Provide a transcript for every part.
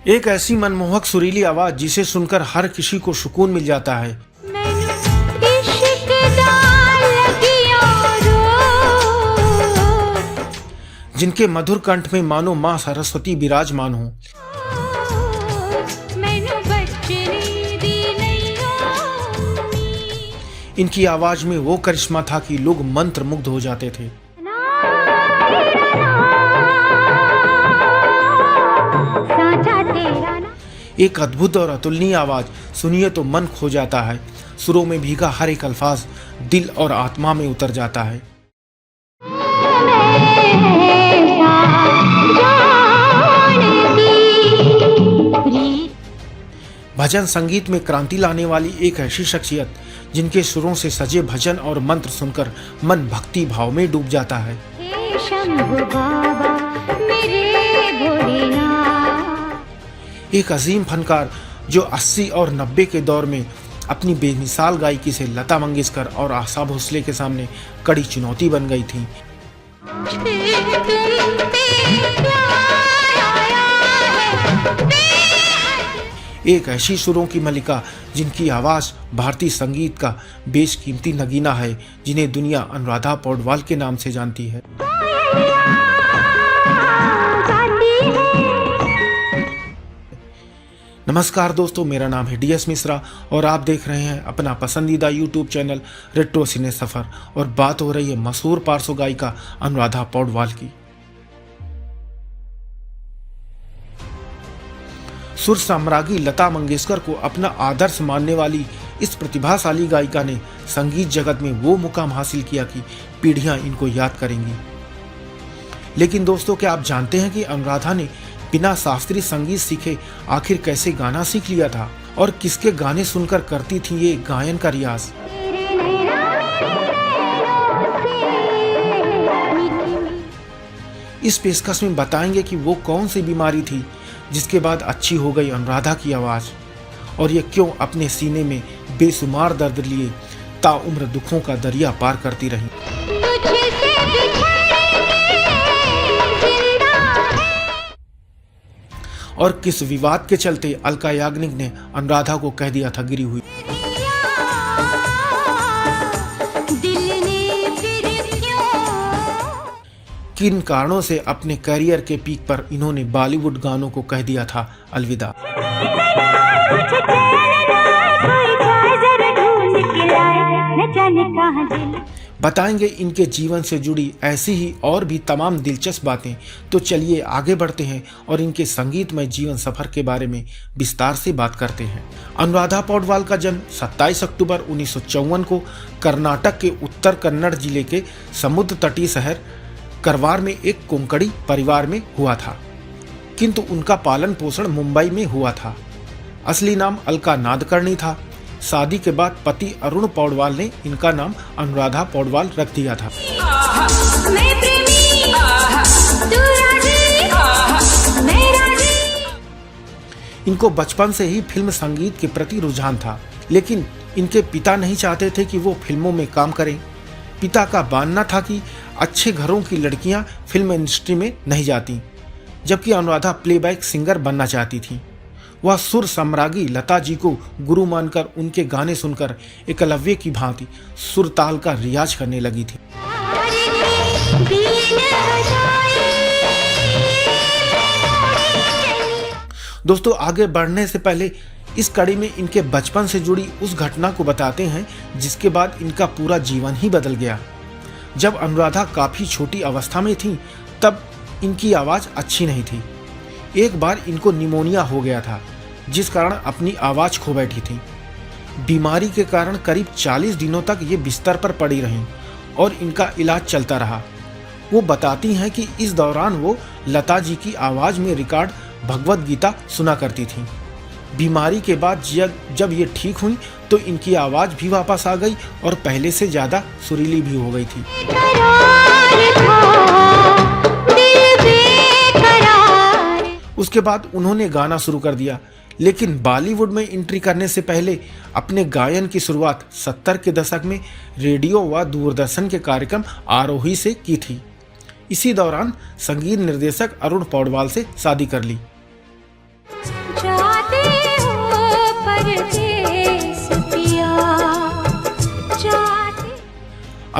एक ऐसी मनमोहक सुरीली आवाज जिसे सुनकर हर किसी को सुकून मिल जाता है। जिनके मधुर कंठ में मानो मां सरस्वती विराजमान हो। इनकी आवाज में वो करिश्मा था कि लोग मंत्र मुग्ध हो जाते थे। एक अद्भुत और अतुलनीय आवाज सुनिए तो मन खो जाता है। सुरों में भीगा हर एक अल्फाज दिल और आत्मा में उतर जाता है। भजन संगीत में क्रांति लाने वाली एक ऐसी शख्सियत जिनके सुरों से सजे भजन और मंत्र सुनकर मन भक्ति भाव में डूब जाता है। एक अजीम फनकार जो 80 और 90 के दौर में अपनी बेमिसाल गायकी से लता मंगेशकर और आशा भोसले के सामने कड़ी चुनौती बन गई थी। एक ऐसी सुरों की मलिका जिनकी आवाज भारतीय संगीत का बेशकीमती नगीना है, जिन्हें दुनिया अनुराधा पौडवाल के नाम से जानती है। नमस्कार दोस्तों, मेरा नाम है DS मिश्रा और आप देख रहे हैं अपना पसंदीदा YouTube चैनल रेट्रो सिने सफर। और बात हो रही है मशहूर पार्श्व गायिका अनुराधा पौडवाल की। सुर साम्राज्ञी लता मंगेशकर को अपना आदर्श मानने वाली इस प्रतिभाशाली गायिका ने संगीत जगत में वो मुकाम हासिल किया कि पीढ़ियां इनको याद करेंगी। लेकिन दोस्तों, क्या आप जानते हैं कि अनुराधा ने बिना शास्त्रीय संगीत सीखे आखिर कैसे गाना सीख लिया था और किसके गाने सुनकर करती थी ये गायन का रियाज। इस पेशकश में बताएंगे कि वो कौन सी बीमारी थी जिसके बाद अच्छी हो गई अनुराधा की आवाज, और ये क्यों अपने सीने में बेशुमार दर्द लिए ताउम्र दुखों का दरिया पार करती रही। और किस विवाद के चलते अलका याग्निक ने अनुराधा को कह दिया था गिरी हुई। किन कारणों से अपने करियर के पीक पर इन्होंने बॉलीवुड गानों को कह दिया था अलविदा। बताएंगे इनके जीवन से जुड़ी ऐसी ही और भी तमाम दिलचस्प बातें। तो चलिए आगे बढ़ते हैं और इनके संगीतमय जीवन सफर के बारे में विस्तार से बात करते हैं। अनुराधा पौडवाल का जन्म 27 अक्टूबर 1954 को कर्नाटक के उत्तर कन्नड़ जिले के समुद्र तटीय शहर करवार में एक कोंकणी परिवार में हुआ था, किंतु उनका पालन पोषण मुंबई में हुआ था। असली नाम अलका नादकर्णी था। शादी के बाद पति अरुण पौडवाल ने इनका नाम अनुराधा पौडवाल रख दिया था। इनको बचपन से ही फिल्म संगीत के प्रति रुझान था, लेकिन इनके पिता नहीं चाहते थे कि वो फिल्मों में काम करें। पिता का मानना था कि अच्छे घरों की लड़कियां फिल्म इंडस्ट्री में नहीं जाती, जबकि अनुराधा प्लेबैक सिंगर बनना चाहती थी। वह सुर सम्राज्ञी लता जी को गुरु मानकर उनके गाने सुनकर एकलव्य की भांति सुर ताल का रियाज करने लगी थी। दोस्तों, आगे बढ़ने से पहले इस कड़ी में इनके बचपन से जुड़ी उस घटना को बताते हैं जिसके बाद इनका पूरा जीवन ही बदल गया। जब अनुराधा काफी छोटी अवस्था में थी तब इनकी आवाज अच्छी नहीं थी। एक बार इनको निमोनिया हो गया था, जिस कारण अपनी आवाज खो बैठी थी। बीमारी के कारण करीब 40 दिनों तक ये बिस्तर पर पड़ी रहीं और इनका इलाज चलता रहा। वो बताती हैं कि इस दौरान वो लता जी की आवाज में रिकॉर्ड भगवत गीता सुना करती थी। बीमारी के बाद जब ये ठीक हुई तो इनकी आवाज भी वापस आ गई और पहले से ज्यादा सुरीली भी हो गई थी। उसके बाद उन्होंने गाना शुरू कर दिया, लेकिन बॉलीवुड में एंट्री करने से पहले अपने गायन की शुरुआत 70 के दशक में रेडियो व दूरदर्शन के कार्यक्रम आरोही से की थी। इसी दौरान संगीत निर्देशक अरुण पौडवाल से शादी कर ली।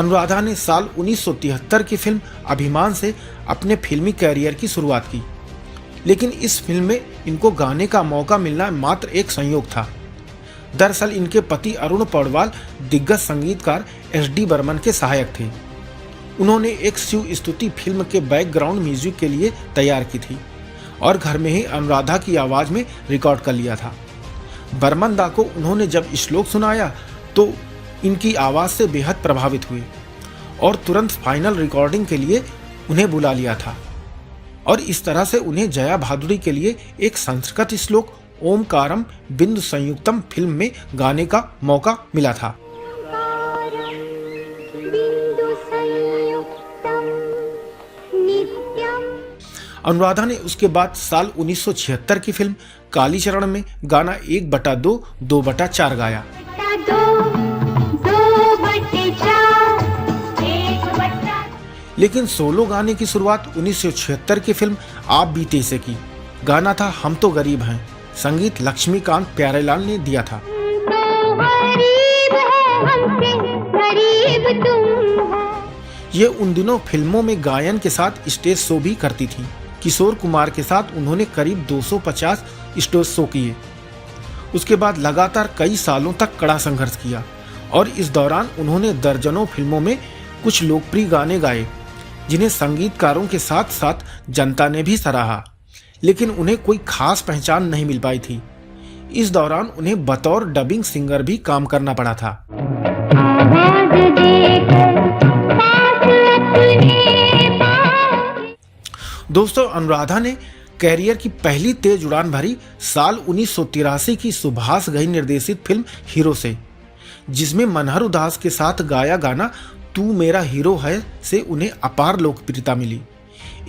अनुराधा ने साल 1973 की फिल्म अभिमान से अपने फिल्मी कैरियर की शुरुआत की, लेकिन इस फिल्म में इनको गाने का मौका मिलना मात्र एक संयोग था। दरअसल इनके पति अरुण पौडवाल दिग्गज संगीतकार एस.डी. बर्मन के सहायक थे। उन्होंने एक शिव स्तुति फिल्म के बैकग्राउंड म्यूजिक के लिए तैयार की थी और घर में ही अनुराधा की आवाज में रिकॉर्ड कर लिया था। बर्मन दा को उन्होंने जब श्लोक सुनाया तो इनकी आवाज से बेहद प्रभावित हुए और तुरंत फाइनल रिकॉर्डिंग के लिए उन्हें बुला लिया था और इस तरह से उन्हें जया भादुरी के लिए एक संस्कृत श्लोक ओमकारम बिंदु संयुक्तम फिल्म में गाने का मौका मिला था। अनुराधा ने उसके बाद साल 1976 की फिल्म कालीचरण में गाना 1/2 2/4 गाया। लेकिन सोलो गाने की शुरुआत 1976 की फिल्म आप बीते से की। गाना था हम तो गरीब हैं। संगीत लक्ष्मीकांत प्यारेलाल ने दिया था। ये उन दिनों फिल्मों में गायन के साथ स्टेज शो भी करती थी। किशोर कुमार के साथ उन्होंने करीब 250 स्टेज शो किए। उसके बाद लगातार कई सालों तक कड़ा संघर्ष किया और इस दौरान उन्होंने दर्जनों फिल्मों में कुछ लोकप्रिय गाने गाए, जिन्हें संगीतकारों के साथ साथ जनता ने भी सराहा, लेकिन उन्हें कोई खास पहचान नहीं मिल पाई थी। इस दौरान उन्हें बतौर डबिंग सिंगर भी काम करना पड़ा था। दोस्तों, अनुराधा ने कैरियर की पहली तेज उड़ान भरी साल 1983 की सुभाष घई निर्देशित फिल्म हीरो से, जिसमें मनहर उदास के साथ गाया गाना तू मेरा हीरो है से उन्हें अपार लोकप्रियता मिली।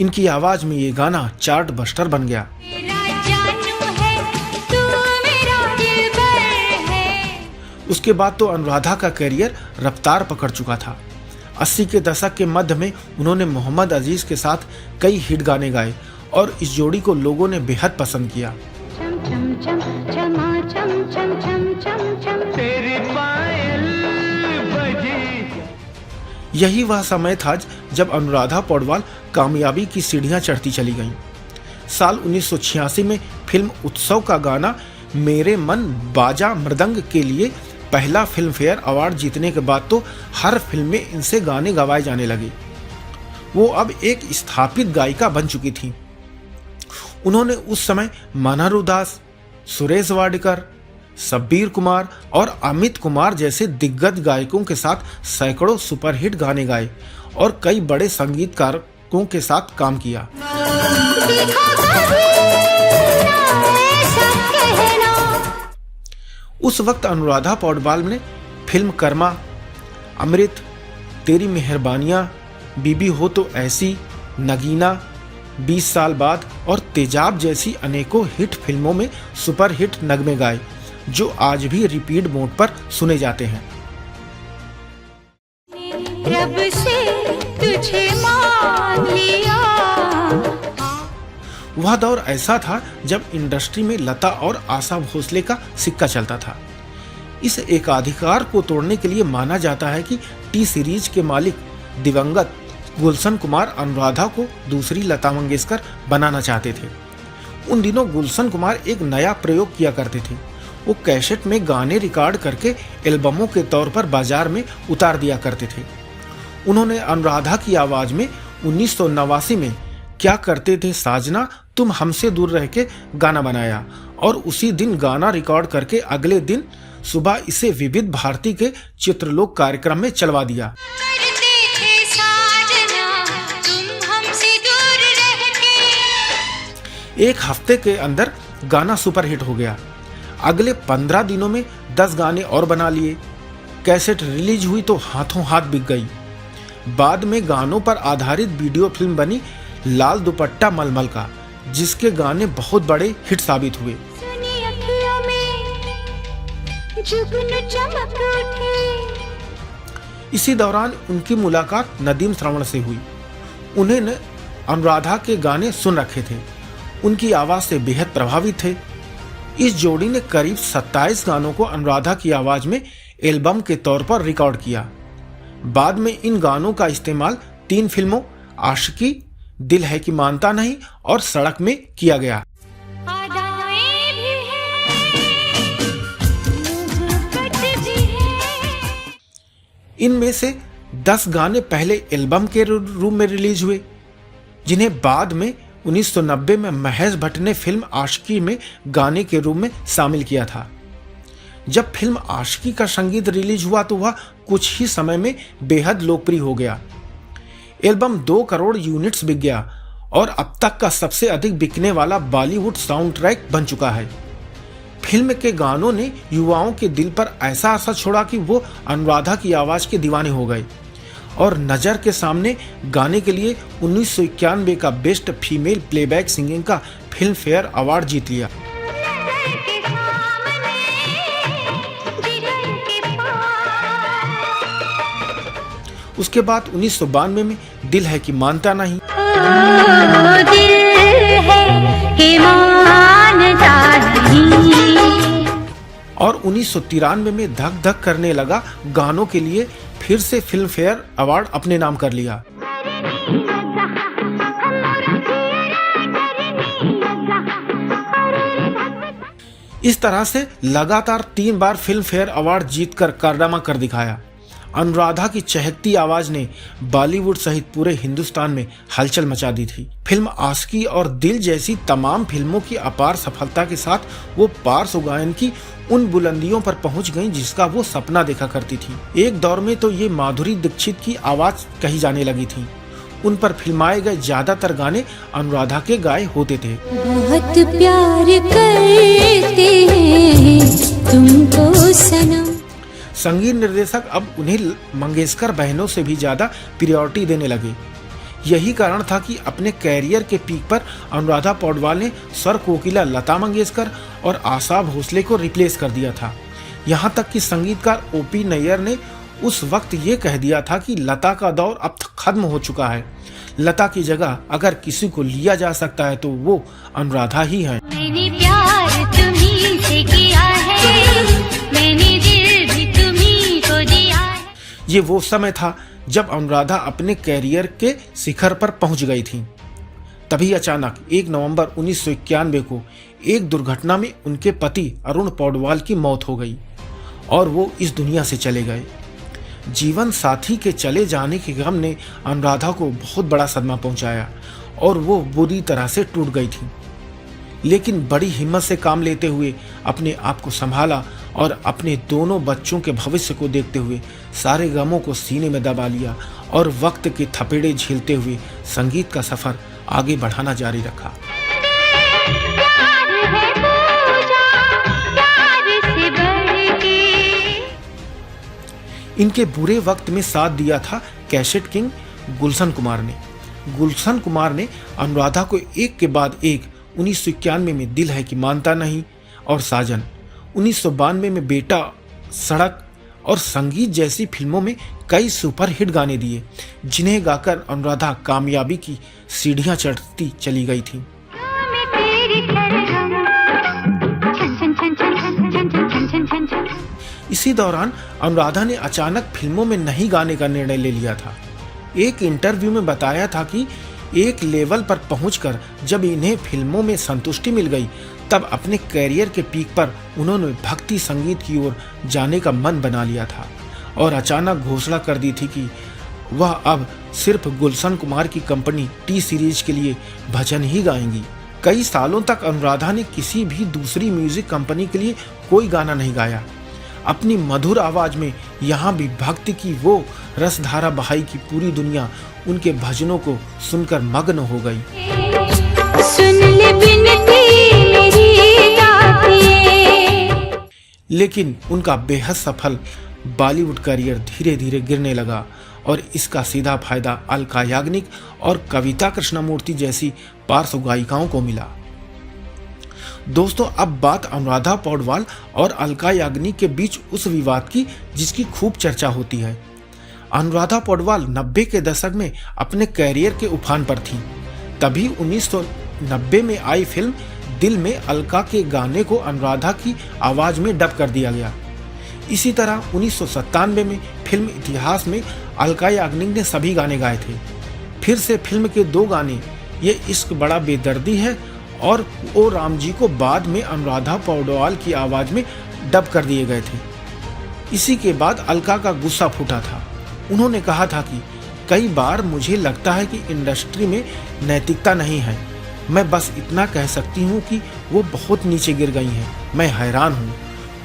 इनकी आवाज में ये गाना चार्ट बस्टर बन गया। उसके बाद तो अनुराधा का कैरियर रफ्तार पकड़ चुका था। 80 के दशक के मध्य में उन्होंने मोहम्मद अजीज के साथ कई हिट गाने गाए और इस जोड़ी को लोगों ने बेहद पसंद किया। यही वह समय था जब अनुराधा पौडवाल कामयाबी की सीढ़ियां चढ़ती चली गईं। साल 1986 में फिल्म उत्सव का गाना मेरे मन बाजा मृदंग के लिए पहला फिल्म फेयर अवार्ड जीतने के बाद तो हर फिल्म में इनसे गाने गवाए जाने लगे। वो अब एक स्थापित गायिका बन चुकी थी। उन्होंने उस समय मनहर उदास, सुरेश वाडकर, शब्बीर कुमार और अमित कुमार जैसे दिग्गज गायकों के साथ सैकड़ों सुपरहिट गाने गाए और कई बड़े संगीतकारों के साथ काम किया। उस वक्त अनुराधा पौडवाल ने फिल्म कर्मा, अमृत, तेरी मेहरबानियां, बीबी हो तो ऐसी, नगीना, 20 साल बाद और तेजाब जैसी अनेकों हिट फिल्मों में सुपरहिट नगमे गाए, जो आज भी रिपीट मोड पर सुने जाते हैं। रब से तुझे मान लिया। वह दौर ऐसा था जब इंडस्ट्री में लता और आशा भोसले का सिक्का चलता था। इस एकाधिकार को तोड़ने के लिए माना जाता है कि टी सीरीज के मालिक दिवंगत गुलशन कुमार अनुराधा को दूसरी लता मंगेशकर बनाना चाहते थे। उन दिनों गुलशन कुमार एक नया प्रयोग किया करते थे। वो कैसेट में गाने रिकॉर्ड करके एल्बमों के तौर पर बाजार में उतार दिया करते थे। उन्होंने अनुराधा की आवाज में 1989 में क्या करते थे साजना तुम हमसे दूर रह के गाना बनाया और उसी दिन गाना रिकॉर्ड करके अगले दिन सुबह इसे विविध भारती के चित्रलोक कार्यक्रम में चलवा दिया। एक हफ्ते के अंदर गाना सुपरहिट हो गया। अगले 15 दिनों में 10 गाने और बना लिए। कैसेट रिलीज हुई तो हाथों हाथ बिक गई। बाद में गानों पर आधारित वीडियो फिल्म बनी लाल दुपट्टा मलमल का, जिसके गाने बहुत बड़े हिट साबित हुए। इसी दौरान उनकी मुलाकात नदीम श्रवण से हुई। उन्हें अनुराधा के गाने सुन रखे थे, उनकी आवाज से बेहद प्रभावित थे। इस जोड़ी ने करीब 27 गानों को अनुराधा की आवाज में एल्बम के तौर पर रिकॉर्ड किया। बाद में इन गानों का इस्तेमाल 3 फिल्मों आशिकी, दिल है कि मानता नहीं और सड़क में किया गया। इनमें से 10 गाने पहले एल्बम के रूप में रिलीज हुए, जिन्हें बाद में 1990 में महेश भट्ट ने फिल्म आशिकी में गाने के रूप में शामिल किया था। जब फिल्म आशिकी का संगीत रिलीज हुआ तो वह कुछ ही समय में बेहद लोकप्रिय हो गया। एल्बम 2 करोड़ यूनिट्स बिक गया और अब तक का सबसे अधिक बिकने वाला बॉलीवुड साउंड ट्रैक बन चुका है। फिल्म के गानों ने युवाओं के दिल पर ऐसा असर छोड़ा कि वो अनुराधा की आवाज के दीवाने हो गए और नजर के सामने गाने के लिए 1991 का बेस्ट फीमेल प्लेबैक सिंगिंग का फिल्म फेयर अवार्ड जीत लिया। उसके बाद 1992 में दिल है कि मानता नहीं और 1993 में धक धक करने लगा गानों के लिए फिर से फिल्म फेयर अवार्ड अपने नाम कर लिया। इस तरह से लगातार 3 बार फिल्म फेयर अवार्ड जीतकर कारनामा कर दिखाया। अनुराधा की चहकती आवाज ने बॉलीवुड सहित पूरे हिंदुस्तान में हलचल मचा दी थी। फिल्म आशिकी और दिल जैसी तमाम फिल्मों की अपार सफलता के साथ वो पार्श्व गायन की उन बुलंदियों पर पहुंच गईं जिसका वो सपना देखा करती थी। एक दौर में तो ये माधुरी दीक्षित की आवाज कही जाने लगी थी। उन पर फिल्माए गए ज्यादातर गाने अनुराधा के गाए होते थे। बहुत प्यार करते हैं तुमको सनम। संगीत निर्देशक अब उन्हें मंगेशकर बहनों से भी ज्यादा प्रायोरिटी देने लगे। यही कारण था कि अपने कैरियर के पीक पर अनुराधा पौडवाल ने स्वर कोकिला लता मंगेशकर और आशा भोसले को रिप्लेस कर दिया था। यहाँ तक कि संगीतकार ओपी नैयर ने उस वक्त ये कह दिया था कि लता का दौर अब खत्म हो चुका है। लता की जगह अगर किसी को लिया जा सकता है तो वो अनुराधा ही है। मैंने प्यार तुम्हीं से किया है, मैंने दिल भी तुम्हीं को दिया है। ये वो समय था जब अनुराधा अपने कैरियर के शिखर पर पहुंच गई थी। तभी अचानक 1 नवंबर 1991 को एक दुर्घटना में उनके पति अरुण पौडवाल की मौत हो गई और वो इस दुनिया से चले गए। जीवन साथी के चले जाने के गम ने अनुराधा को बहुत बड़ा सदमा पहुंचाया और वो बुरी तरह से टूट गई थी, लेकिन बड़ी हिम्मत से काम लेते हुए अपने आप को संभाला और अपने दोनों बच्चों के भविष्य को देखते हुए सारे गमों को सीने में दबा लिया और वक्त के थपेड़े झेलते हुए संगीत का सफर आगे बढ़ाना जारी रखा। इनके बुरे वक्त में साथ दिया था कैसेट किंग गुलशन कुमार ने। गुलशन कुमार ने अनुराधा को एक के बाद एक 1991 में दिल है कि मानता नहीं और साजन, 1992 में बेटा, सड़क और संगीत जैसी फिल्मों में कई सुपरहिट गाने दिए, जिन्हें गाकर अनुराधा कामयाबी की सीढ़ियां चढ़ती चली गई थी। इसी दौरान अनुराधा ने अचानक फिल्मों में नहीं गाने का निर्णय ले लिया था। एक इंटरव्यू में बताया था कि एक लेवल पर पहुंचकर जब इन्हें फिल्मों में संतुष्टि मिल गई तब अपने कैरियर के पीक पर उन्होंने भक्ति संगीत की ओर जाने का मन बना लिया था और अचानक घोषणा कर दी थी कि वह अब सिर्फ गुलशन कुमार की कंपनी टी सीरीज के लिए भजन ही गाएंगी। कई सालों तक अनुराधा ने किसी भी दूसरी म्यूजिक कंपनी के लिए कोई गाना नहीं गाया। अपनी मधुर आवाज में यहाँ भी भक्ति की वो रसधारा बहाई की पूरी दुनिया उनके भजनों को सुनकर मग्न हो गई। सुन ले बिनती मेरी गातिए। लेकिन उनका बेहद सफल बॉलीवुड करियर धीरे धीरे गिरने लगा और इसका सीधा फायदा अलका याग्निक और कविता कृष्णमूर्ति जैसी पार्श्व गायिकाओं को मिला। दोस्तों, अब बात अनुराधा पौडवाल और अलका याग्निक के बीच उस विवाद की जिसकी खूब चर्चा होती है। अनुराधा पौडवाल 90 के दशक में अपने कैरियर के उफान पर थी। तभी 1990 में आई फिल्म दिल में अलका के गाने को अनुराधा की आवाज में डब कर दिया गया। इसी तरह 1997 में फिल्म इतिहास में अलका याग्निक ने सभी गाने गाए थे। फिर से फिल्म के 2 गाने ये इश्क बड़ा बेदर्दी है और ओ राम जी को बाद में अनुराधा पौडवाल की आवाज़ में डब कर दिए गए थे। इसी के बाद अलका का गुस्सा फूटा था। उन्होंने कहा था कि कई बार मुझे लगता है कि इंडस्ट्री में नैतिकता नहीं है। मैं बस इतना कह सकती हूँ कि वो बहुत नीचे गिर गई हैं। मैं हैरान हूँ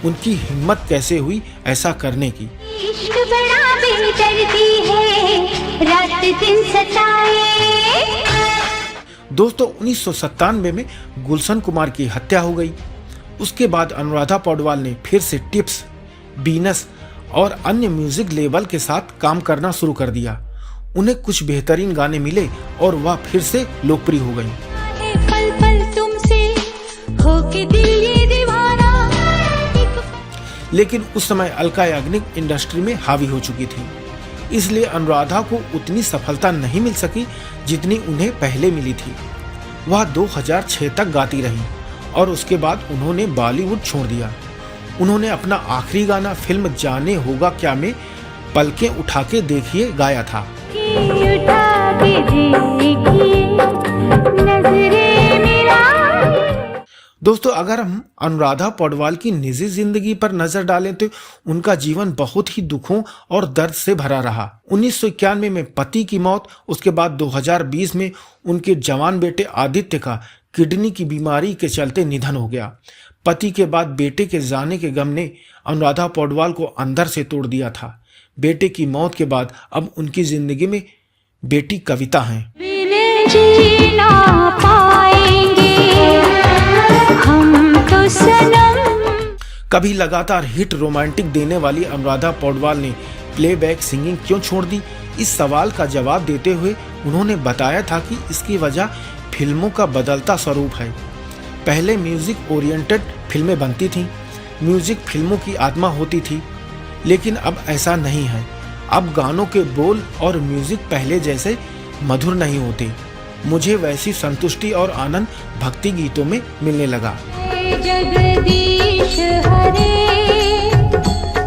उनकी हिम्मत कैसे हुई ऐसा करने की। इश्क बड़ा बेदर्दी है, रात दिन सताए। दोस्तों 1997 में गुलशन कुमार की हत्या हो गई। उसके बाद अनुराधा पौडवाल ने फिर से टिप्स, बीनस और अन्य म्यूजिक लेबल के साथ काम करना शुरू कर दिया। उन्हें कुछ बेहतरीन गाने मिले और वह फिर से लोकप्रिय हो गई। पल पल तुमसे होके दिल ये दीवाना। लेकिन उस समय अलका याग्निक इंडस्ट्री में हावी हो चुकी थी, इसलिए अनुराधा को उतनी सफलता नहीं मिल सकी जितनी उन्हें पहले मिली थी। वह 2006 तक गाती रहीं और उसके बाद उन्होंने बॉलीवुड छोड़ दिया। उन्होंने अपना आखिरी गाना फिल्म जाने होगा क्या में पलकें उठा के देखिए गाया था। उठा के देखिए नजरें मिलाए। दोस्तों अगर हम अनुराधा पौडवाल की निजी जिंदगी पर नजर डालें तो उनका जीवन बहुत ही दुखों और दर्द से भरा रहा। 1991 में पति की मौत, उसके बाद 2020 में उनके जवान बेटे आदित्य का किडनी की बीमारी के चलते निधन हो गया। पति के बाद बेटे के जाने के गम ने अनुराधा पौडवाल को अंदर से तोड़ दिया था। बेटे की मौत के बाद अब उनकी जिंदगी में बेटी कविता हैं। जीना पाएंगे हम तो सनम। कभी लगातार हिट रोमांटिक देने वाली अनुराधा पौडवाल ने प्लेबैक सिंगिंग क्यों छोड़ दी? इस सवाल का जवाब देते हुए उन्होंने बताया था कि इसकी वजह फिल्मों का बदलता स्वरूप है। पहले म्यूजिक ओरिएंटेड फिल्में बनती थीं, म्यूजिक फिल्मों की आत्मा होती थी, लेकिन अब ऐसा नहीं है। अब गानों के बोल और म्यूजिक पहले जैसे मधुर नहीं होते। मुझे वैसी संतुष्टि और आनंद भक्ति गीतों में मिलने लगा। जगदीश हरे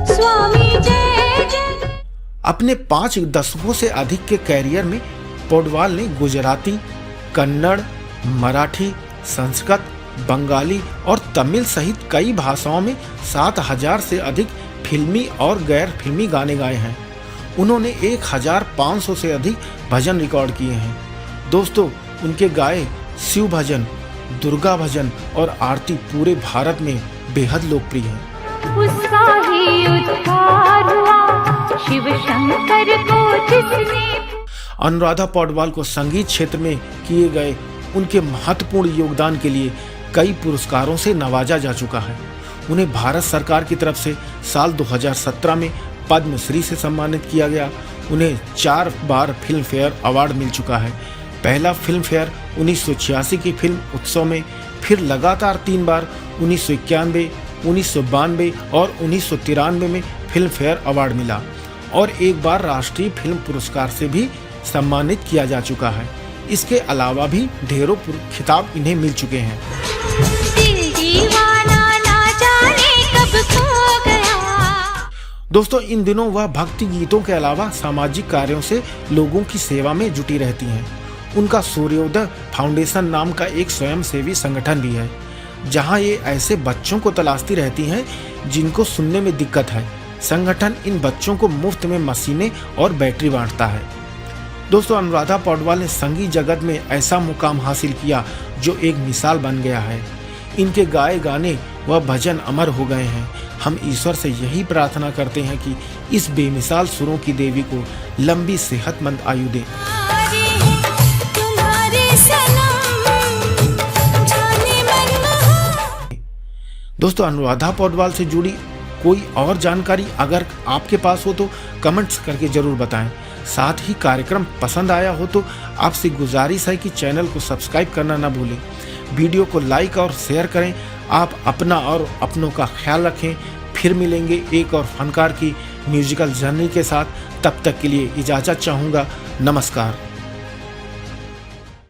स्वामी जय जय। अपने 5 दशकों से अधिक के कैरियर में पौडवाल ने गुजराती, कन्नड़, मराठी, संस्कृत, बंगाली और तमिल सहित कई भाषाओं में 7000 से अधिक फिल्मी और गैर फिल्मी गाने गाए हैं। उन्होंने 1500 से अधिक भजन रिकॉर्ड किए हैं। दोस्तों उनके गाए शिव भजन, दुर्गा भजन और आरती पूरे भारत में बेहद लोकप्रिय हैं। उसका ही उद्धार हुआ शिव शंकर को जिसने। अनुराधा पौडवाल को संगीत क्षेत्र में किए गए उनके महत्वपूर्ण योगदान के लिए कई पुरस्कारों से नवाजा जा चुका है। उन्हें भारत सरकार की तरफ से साल 2017 में पद्मश्री से सम्मानित किया गया। उन्हें 4 बार फिल्म फेयर अवार्ड मिल चुका है। पहला फिल्म फेयर 1986 की फिल्म उत्सव में, फिर लगातार 3 बार 1991, 1992 और 1993 में फिल्म फेयर अवार्ड मिला और 1 बार राष्ट्रीय फिल्म पुरस्कार से भी सम्मानित किया जा चुका है। इसके अलावा भी ढेरों खिताब इन्हें मिल चुके हैं। दिल दीवाना ना जाने कब खो गया। दोस्तों इन दिनों वह भक्ति गीतों के अलावा सामाजिक कार्यों से लोगों की सेवा में जुटी रहती हैं। उनका सूर्योदय फाउंडेशन नाम का एक स्वयंसेवी संगठन भी है, जहां ये ऐसे बच्चों को तलाशती रहती हैं जिनको सुनने में दिक्कत है। संगठन इन बच्चों को मुफ्त में मशीनें और बैटरी बांटता है। दोस्तों अनुराधा पौडवाल ने संगीत जगत में ऐसा मुकाम हासिल किया जो एक मिसाल बन गया है। इनके गाए गाने व भजन अमर हो गए हैं। हम ईश्वर से यही प्रार्थना करते हैं कि इस बेमिसाल सुरों की देवी को लंबी सेहतमंद आयु दे। दोस्तों अनुराधा पौडवाल से जुड़ी कोई और जानकारी अगर आपके पास हो तो कमेंट्स करके जरूर बताएं। साथ ही कार्यक्रम पसंद आया हो तो आपसे गुजारिश है कि चैनल को सब्सक्राइब करना ना भूलें। वीडियो को लाइक और शेयर करें। आप अपना और अपनों का ख्याल रखें। फिर मिलेंगे एक और फनकार की म्यूजिकल जर्नी के साथ। तब तक के लिए इजाज़त चाहूँगा। नमस्कार।